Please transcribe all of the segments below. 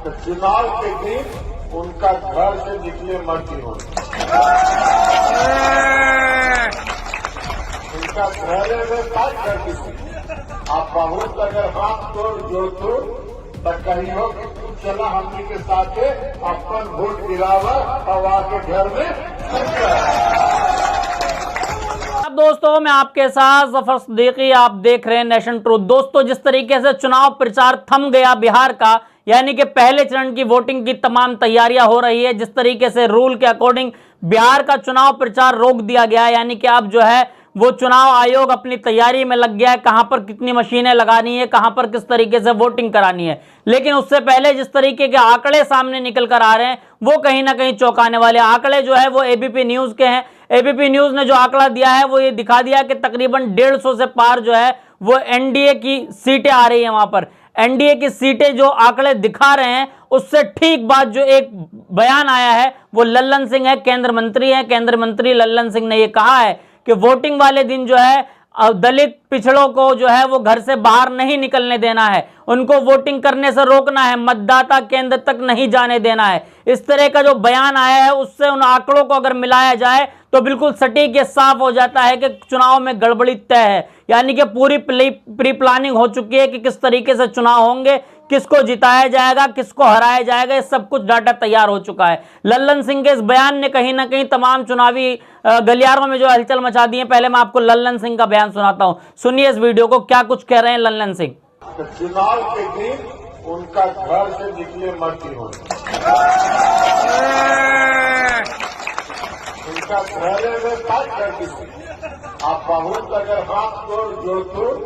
तो चुनाव के दिन उनका घर से निकले मर्जी हो, उनका घरे में बात करती थी। आप बहुत अगर हाथ तोड़ जोड़ तोड़ तो कहियो कि तू चला हमनी के साथ अपन वोट गिरावा और आके घर में। दोस्तों मैं आपके साथ जफर सिद्दीकी, आप देख रहे हैं नेशन ट्रूथ। दोस्तों जिस तरीके से चुनाव प्रचार थम गया बिहार का, यानी कि पहले चरण की वोटिंग की तमाम तैयारियां हो रही है, जिस तरीके से रूल के अकॉर्डिंग बिहार का चुनाव प्रचार रोक दिया गया है, यानी कि अब जो है वो चुनाव आयोग अपनी तैयारी में लग गया है, कहां पर कितनी मशीनें लगानी है, कहां पर किस तरीके से वोटिंग करानी है। लेकिन उससे पहले जिस तरीके के आंकड़े सामने निकल कर आ रहे हैं वो कहीं ना कहीं चौंकाने वाले आंकड़े जो है वो एबीपी न्यूज के हैं। एबीपी न्यूज ने जो आंकड़ा दिया है वो ये दिखा दिया कि तकरीबन 150 से पार जो है वो एनडीए की सीटें आ रही है। वहां पर एनडीए की सीटें जो आंकड़े दिखा रहे हैं उससे ठीक बाद जो एक बयान आया है वो लल्लन सिंह है, केंद्र मंत्री है। केंद्र मंत्री लल्लन सिंह ने ये कहा है कि वोटिंग वाले दिन जो है दलित पिछड़ों को जो है वो घर से बाहर नहीं निकलने देना है, उनको वोटिंग करने से रोकना है, मतदाता केंद्र तक नहीं जाने देना है। इस तरह का जो बयान आया है उससे उन आंकड़ों को अगर मिलाया जाए तो बिल्कुल सटीक ये साफ हो जाता है कि चुनाव में गड़बड़ी तय है, यानी कि पूरी प्री प्लानिंग हो चुकी है कि किस तरीके से चुनाव होंगे, किसको जिताया जाएगा, किसको हराया जाएगा, ये सब कुछ डाटा तैयार हो चुका है। लल्लन सिंह के इस बयान ने कहीं ना कहीं तमाम चुनावी गलियारों में जो हलचल मचा दी है। पहले मैं आपको लल्लन सिंह का बयान सुनाता हूं, सुनिए इस वीडियो को, क्या कुछ कह रहे हैं लल्लन सिंह। तो चुनाव के दिन उनका घर से निकले मर्जी हो, उनका घरे में बात करती थी। आप बहुत अगर हाथ तोड़ जोड़ तोड़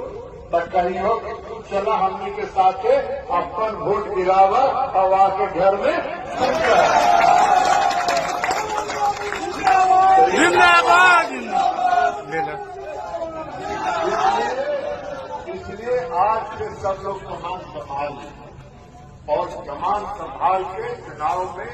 तो कहियो कि तू चला हमनी के साथ अपन वोट गिरावा और आके घर में। इसलिए आज के सब लोग कमान संभाल लें और कमान संभाल के चुनाव में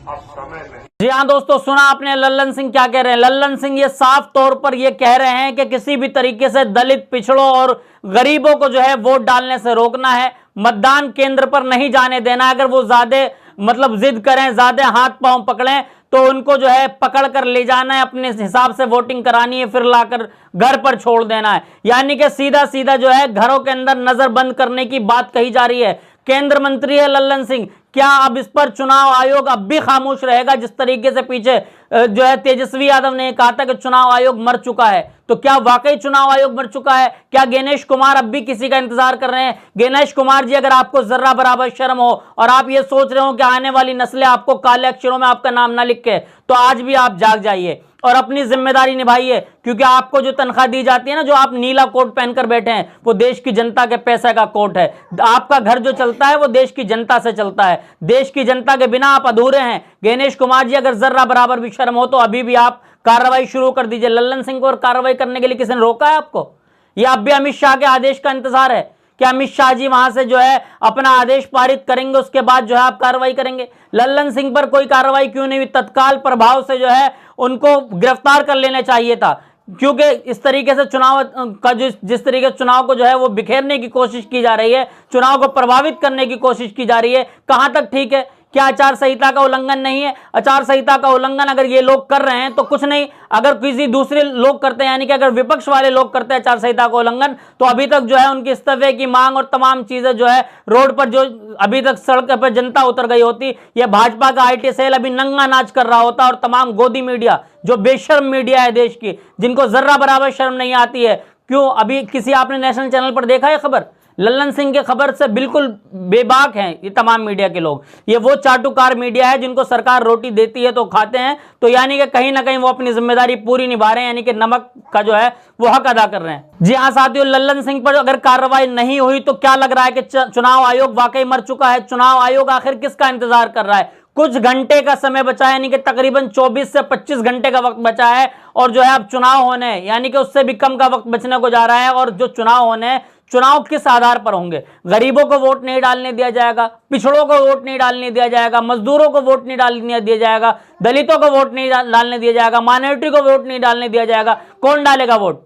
अब समय नहीं। जी हाँ दोस्तों, सुना आपने लल्लन सिंह क्या कह रहे हैं। लल्लन सिंह ये साफ तौर पर ये कह रहे हैं कि किसी भी तरीके से दलित पिछड़ों और गरीबों को जो है वोट डालने से रोकना है, मतदान केंद्र पर नहीं जाने देना। अगर वो ज्यादा मतलब जिद करें, ज्यादा हाथ पांव पकड़ें तो उनको जो है पकड़ कर ले जाना है, अपने हिसाब से वोटिंग करानी है, फिर लाकर घर पर छोड़ देना है। यानी कि सीधा सीधा जो है घरों के अंदर नजर बंद करने की बात कही जा रही है। केंद्र मंत्री है लल्लन सिंह, क्या अब इस पर चुनाव आयोग अब भी खामोश रहेगा? जिस तरीके से पीछे जो है तेजस्वी यादव ने कहा था कि चुनाव आयोग मर चुका है, तो क्या वाकई चुनाव आयोग मर चुका है? क्या गणेश कुमार अब भी किसी का इंतजार कर रहे हैं? गणेश कुमार जी, अगर आपको जर्रा बराबर शर्म हो और आप ये सोच रहे हो कि आने वाली नस्लें आपको काले अक्षरों में आपका नाम ना लिखे, तो आज भी आप जाग जाइए और अपनी जिम्मेदारी निभाइए, क्योंकि आपको जो तनख्वाह दी जाती है ना, जो आप नीला कोट पहनकर बैठे हैं, वो देश की जनता के पैसे का कोट है। आपका घर जो चलता है वो देश की जनता से चलता है, देश की जनता के बिना आप अधूरे हैं। गणेश कुमार जी, अगर जर्रा बराबर भी शर्म हो तो अभी भी आप कार्रवाई शुरू कर दीजिए। लल्लन सिंह को कार्रवाई करने के लिए किसी ने रोका है आपको? या अब भी अमित शाह के आदेश का इंतजार है कि अमित शाह जी वहां से जो है अपना आदेश पारित करेंगे, उसके बाद जो है आप कार्रवाई करेंगे? लल्लन सिंह पर कोई कार्रवाई क्यों नहीं हुई? तत्काल प्रभाव से जो है उनको गिरफ्तार कर लेना चाहिए था, क्योंकि इस तरीके से चुनाव का जिस तरीके से चुनाव को जो है वो बिखेरने की कोशिश की जा रही है, चुनाव को प्रभावित करने की कोशिश की जा रही है, कहां तक ठीक है? क्या आचार संहिता का उल्लंघन नहीं है? आचार संहिता का उल्लंघन अगर ये लोग कर रहे हैं तो कुछ नहीं, अगर किसी दूसरे लोग करते हैं, यानी कि अगर विपक्ष वाले लोग करते हैं आचार संहिता का उल्लंघन, तो अभी तक जो है उनकी इस्तीफे की मांग और तमाम चीजें जो है रोड पर, जो अभी तक सड़क पर जनता उतर गई होती, ये भाजपा का आईटी सेल अभी नंगा नाच कर रहा होता और तमाम गोदी मीडिया, जो बेशर्म मीडिया है देश की, जिनको जर्रा बराबर शर्म नहीं आती है। क्यों अभी किसी आपने नेशनल चैनल पर देखा है खबर? लल्लन सिंह के खबर से बिल्कुल बेबाक हैं ये तमाम मीडिया के लोग। ये वो चाटुकार मीडिया है जिनको सरकार रोटी देती है तो खाते हैं, तो यानी कि कहीं ना कहीं वो अपनी जिम्मेदारी पूरी निभा रहे हैं, यानी कि नमक का जो है वो हक अदा कर रहे हैं। जी हाँ साथियों, लल्लन सिंह पर अगर कार्रवाई नहीं हुई तो क्या लग रहा है कि चुनाव आयोग वाकई मर चुका है? चुनाव आयोग आखिर किसका इंतजार कर रहा है? कुछ घंटे का समय बचा है, यानी कि तकरीबन 24 से 25 घंटे का वक्त बचा है, और जो है अब चुनाव होने हैं, यानी कि उससे भी कम का वक्त बचने को जा रहा है। और जो चुनाव होने हैं, चुनाव किस आधार पर होंगे? गरीबों को वोट नहीं डालने दिया जाएगा, पिछड़ों को वोट नहीं डालने दिया जाएगा, मजदूरों को वोट नहीं डालने दिया जाएगा, दलितों को वोट नहीं डालने दिया जाएगा, माइनॉरिटी को वोट नहीं डालने दिया जाएगा। कौन डालेगा वोट?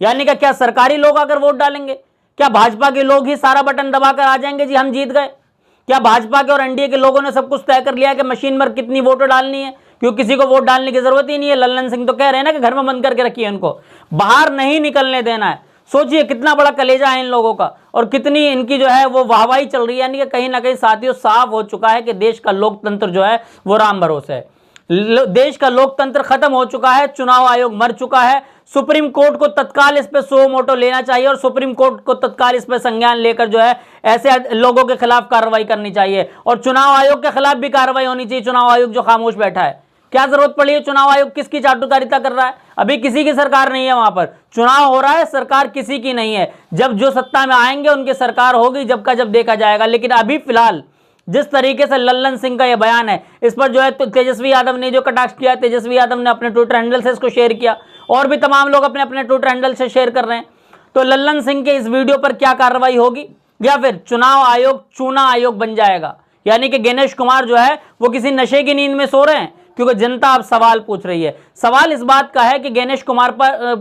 यानी कि क्या सरकारी लोग आकर वोट डालेंगे? क्या भाजपा के लोग ही सारा बटन दबाकर आ जाएंगे जी हम जीत गए? क्या भाजपा के और एनडीए के लोगों ने सब कुछ तय कर लिया है कि मशीन पर कितनी वोट डालनी है, क्योंकि किसी को वोट डालने की जरूरत ही नहीं है। लल्लन सिंह तो कह रहे हैं ना कि घर में बंद करके रखिए, उनको बाहर नहीं निकलने देना है। सोचिए कितना बड़ा कलेजा है इन लोगों का और कितनी इनकी जो है वो वाहवाही चल रही है। यानी कि कहीं ना कहीं साथियों साफ हो चुका है कि देश का लोकतंत्र जो है वो राम भरोसे है। देश का लोकतंत्र खत्म हो चुका है, चुनाव आयोग मर चुका है। सुप्रीम कोर्ट को तत्काल इस पे सो मोटो लेना चाहिए और सुप्रीम कोर्ट को तत्काल इस पे संज्ञान लेकर जो है ऐसे लोगों के खिलाफ कार्रवाई करनी चाहिए और चुनाव आयोग के खिलाफ भी कार्रवाई होनी चाहिए। चुनाव आयोग जो खामोश बैठा है, क्या जरूरत पड़ी है? चुनाव आयोग किसकी चाटुकारिता कर रहा है? अभी किसी की सरकार नहीं है, वहां पर चुनाव हो रहा है, सरकार किसी की नहीं है। जब जो सत्ता में आएंगे उनकी सरकार होगी, जब का जब देखा जाएगा। लेकिन अभी फिलहाल जिस तरीके से लल्लन सिंह का यह बयान है, इस पर जो है तो तेजस्वी यादव ने जो कटाक्ष किया, तेजस्वी यादव ने अपने ट्विटर हैंडल से इसको शेयर किया और भी तमाम लोग अपने अपने ट्विटर हैंडल से शेयर कर रहे हैं। तो लल्लन सिंह के इस वीडियो पर क्या कार्रवाई होगी, या फिर चुनाव आयोग चूना आयोग बन जाएगा? यानी कि गणेश कुमार जो है वो किसी नशे की नींद में सो रहे हैं, क्योंकि जनता अब सवाल पूछ रही है। सवाल इस बात का है कि गणेश कुमार पर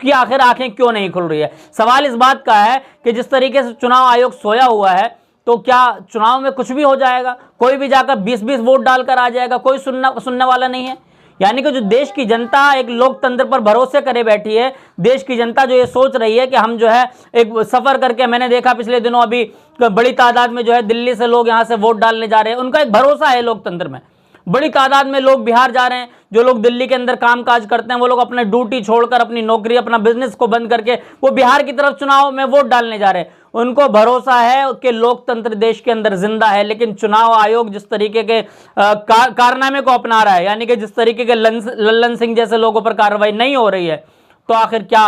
की आखिर आंखें क्यों नहीं खुल रही है। सवाल इस बात का है कि जिस तरीके से चुनाव आयोग सोया हुआ है, तो क्या चुनाव में कुछ भी हो जाएगा? कोई भी जाकर 20-20 वोट डालकर आ जाएगा, कोई सुनने वाला नहीं है। यानी कि जो देश की जनता एक लोकतंत्र पर भरोसे करे बैठी है, देश की जनता जो ये सोच रही है कि हम जो है एक सफर करके, मैंने देखा पिछले दिनों अभी बड़ी तादाद में जो है दिल्ली से लोग यहाँ से वोट डालने जा रहे हैं। उनका एक भरोसा है लोकतंत्र में। बड़ी तादाद में लोग बिहार जा रहे हैं, जो लोग दिल्ली के अंदर कामकाज करते हैं, वो लोग अपने ड्यूटी छोड़कर, अपनी नौकरी, अपना बिजनेस को बंद करके वो बिहार की तरफ चुनाव में वोट डालने जा रहे हैं। उनको भरोसा है कि लोकतंत्र देश के अंदर जिंदा है। लेकिन चुनाव आयोग जिस तरीके के कारनामे को अपना रहा है, यानी कि जिस तरीके के लल्लन सिंह जैसे लोगों पर कार्रवाई नहीं हो रही है, तो आखिर क्या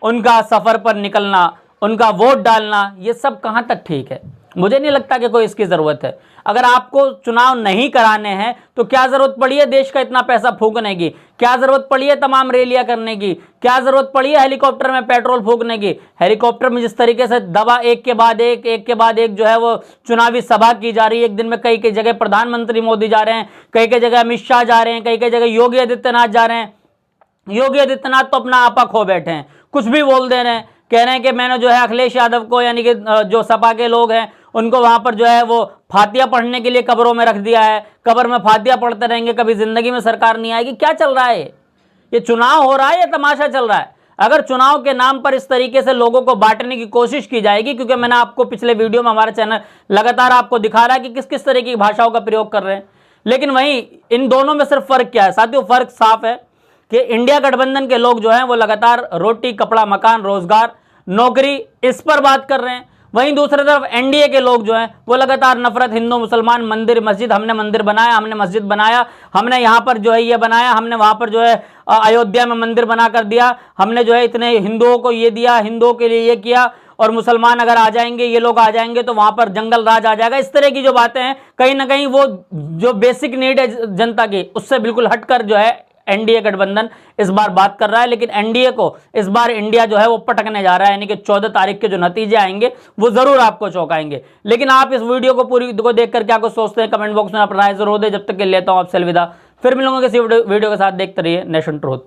उनका सफर पर निकलना, उनका वोट डालना, ये सब कहां तक ठीक है? मुझे नहीं लगता कि कोई इसकी जरूरत है। अगर आपको चुनाव नहीं कराने हैं तो क्या जरूरत पड़ी है देश का इतना पैसा फूकने की? क्या जरूरत पड़ी है तमाम रैलियां करने की? क्या जरूरत पड़ी है हेलीकॉप्टर में पेट्रोल फूकने की? हेलीकॉप्टर में जिस तरीके से दबा एक के बाद एक जो है वो चुनावी सभा की जा रही है। एक दिन में कई कई जगह प्रधानमंत्री मोदी जा रहे हैं, कई कई जगह अमित शाह जा रहे हैं, कई कई जगह योगी आदित्यनाथ जा रहे हैं। योगी आदित्यनाथ तो अपना आपा खो बैठे हैं, कुछ भी बोल दे रहे हैं। कह रहे हैं कि मैंने जो है अखिलेश यादव को, यानी कि जो सपा के लोग हैं, उनको वहां पर जो है वो फातिया पढ़ने के लिए कब्रों में रख दिया है। कब्र में फातिया पढ़ते रहेंगे, कभी जिंदगी में सरकार नहीं आएगी। क्या चल रहा है? ये चुनाव हो रहा है या तमाशा चल रहा है? अगर चुनाव के नाम पर इस तरीके से लोगों को बांटने की कोशिश की जाएगी, क्योंकि मैंने आपको पिछले वीडियो में, हमारा चैनल लगातार आपको दिखा रहा है कि किस किस तरीके की भाषाओं का प्रयोग कर रहे हैं। लेकिन वहीं इन दोनों में सिर्फ फर्क क्या है साथियों? फर्क साफ है कि इंडिया गठबंधन के लोग जो हैं वो लगातार रोटी, कपड़ा, मकान, रोजगार, नौकरी, इस पर बात कर रहे हैं। वहीं दूसरी तरफ एनडीए के लोग जो हैं वो लगातार नफरत, हिंदू मुसलमान, मंदिर मस्जिद, हमने मंदिर बनाया, हमने मस्जिद बनाया, हमने यहाँ पर जो है ये बनाया, हमने वहाँ पर जो है अयोध्या में मंदिर बना कर दिया, हमने जो है इतने हिंदुओं को ये दिया, हिंदुओं के लिए ये किया, और मुसलमान अगर आ जाएंगे, ये लोग आ जाएंगे तो वहाँ पर जंगल राज आ जाएगा। इस तरह की जो बातें हैं, कहीं ना कहीं वो जो बेसिक नीड है जनता की, उससे बिल्कुल हटकर जो है एनडीए गठबंधन इस बार बात कर रहा है। लेकिन एनडीए को इस बार इंडिया जो है वो पटकने जा रहा है, यानी कि 14 तारीख के जो नतीजे आएंगे वो जरूर आपको चौंकाएंगे। लेकिन आप इस वीडियो को पूरी को देखकर क्या कुछ सोचते हैं, कमेंट बॉक्स में अपना राय जरूर दें। जब तक के लिए लेता हूं आपसे अलविदा, फिर मिलूंगा किसी वीडियो के साथ। देखते रहिए नेशन ट्रूथ।